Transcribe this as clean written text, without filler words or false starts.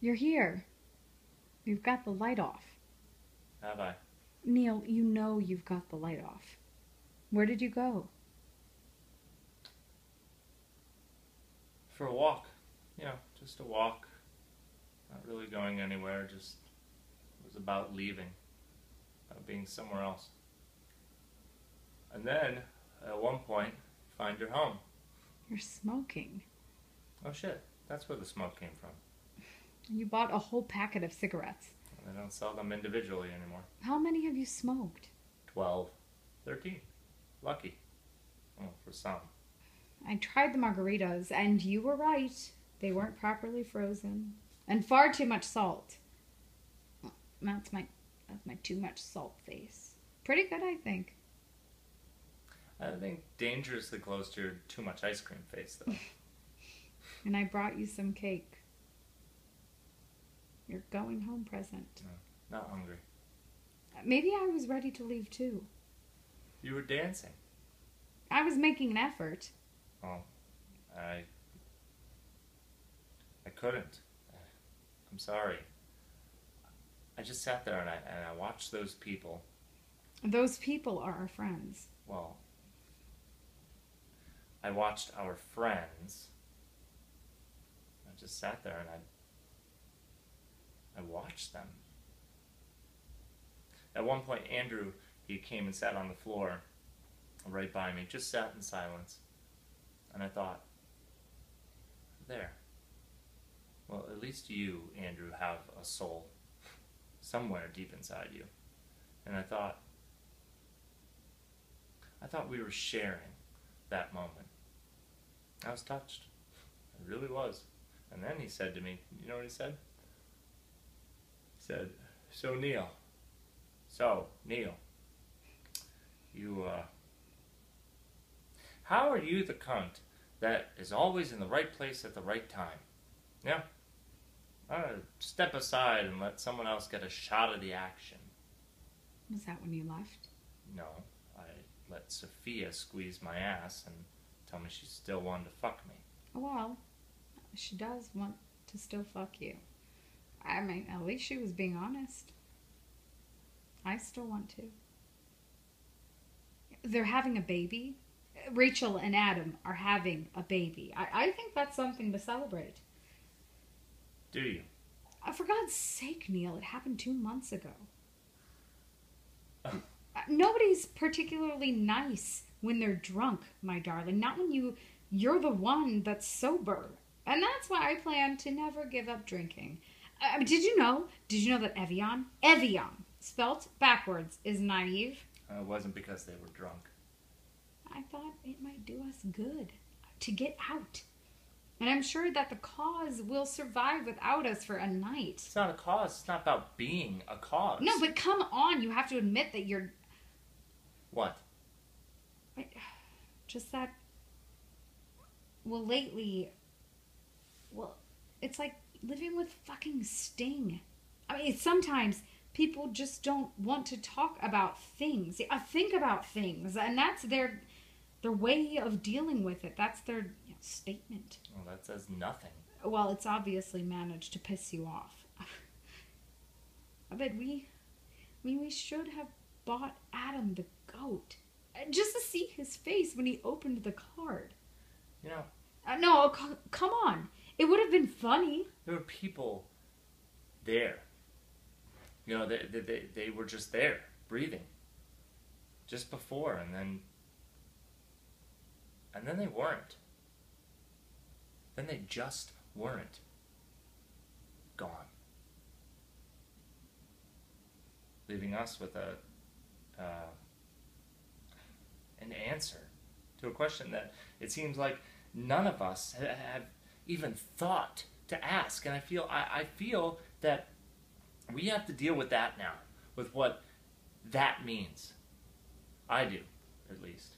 You're here. You've got the light off. Have I? Neil, you know you've got the light off. Where did you go? For a walk. Just a walk. Not really going anywhere, just it was about leaving. About being somewhere else. And then, at one point, find your home. You're smoking. Oh shit, that's where the smoke came from. You bought a whole packet of cigarettes. They don't sell them individually anymore. How many have you smoked? 12. 13. Lucky. Well, for some. I tried the margaritas, and you were right. They weren't properly frozen. And far too much salt. That's my too much salt face. Pretty good, I think. I think dangerously close to your too much ice cream face, though. And I brought you some cake. Your going home present. No, not hungry. Maybe I was ready to leave too. You were dancing. I was making an effort. Oh, I couldn't. I'm sorry. I just sat there and I watched those people. Those people are our friends. Well, I watched our friends. I just sat there and I watched them. At one point, Andrew, he came and sat on the floor right by me, just sat in silence. And I thought, there. Well, at least you, Andrew, have a soul somewhere deep inside you. And I thought we were sharing that moment. I was touched. I really was. And then he said to me, you know what he said? He said, So Neil, you, how are you the cunt that is always in the right place at the right time? Yeah? Step aside and let someone else get a shot of the action. Was that when you left? No, I let Sophia squeeze my ass and tell me she still wanted to fuck me. Well, she does want to still fuck you. I mean, at least she was being honest. I still want to. They're having a baby. Rachel and Adam are having a baby. I think that's something to celebrate. Do you? For God's sake, Neil, it happened 2 months ago. Nobody's particularly nice when they're drunk, my darling. Not when you're the one that's sober. And that's why I plan to never give up drinking. Did you know that Evian, spelt backwards, is naive? It wasn't because they were drunk. I thought it might do us good to get out. And I'm sure that the cause will survive without us for a night. It's not a cause. It's not about being a cause. No, but come on. You have to admit that you're... What? Just that... Well, lately... Well, it's like living with fucking Sting. I mean, sometimes people just don't want to talk about things. Think about things. And that's their way of dealing with it. That's their statement. Well, that says nothing. Well, it's obviously managed to piss you off. But we should have bought Adam the goat. Just to see his face when he opened the card. You know... No, come on. It would have been funny. There were people there. You know, they were just there, breathing. Just before, and then they weren't. Then they just weren't. Gone. Leaving us with an answer to a question that it seems like none of us have even thought to ask. And I feel that we have to deal with that now, with what that means. I do, at least.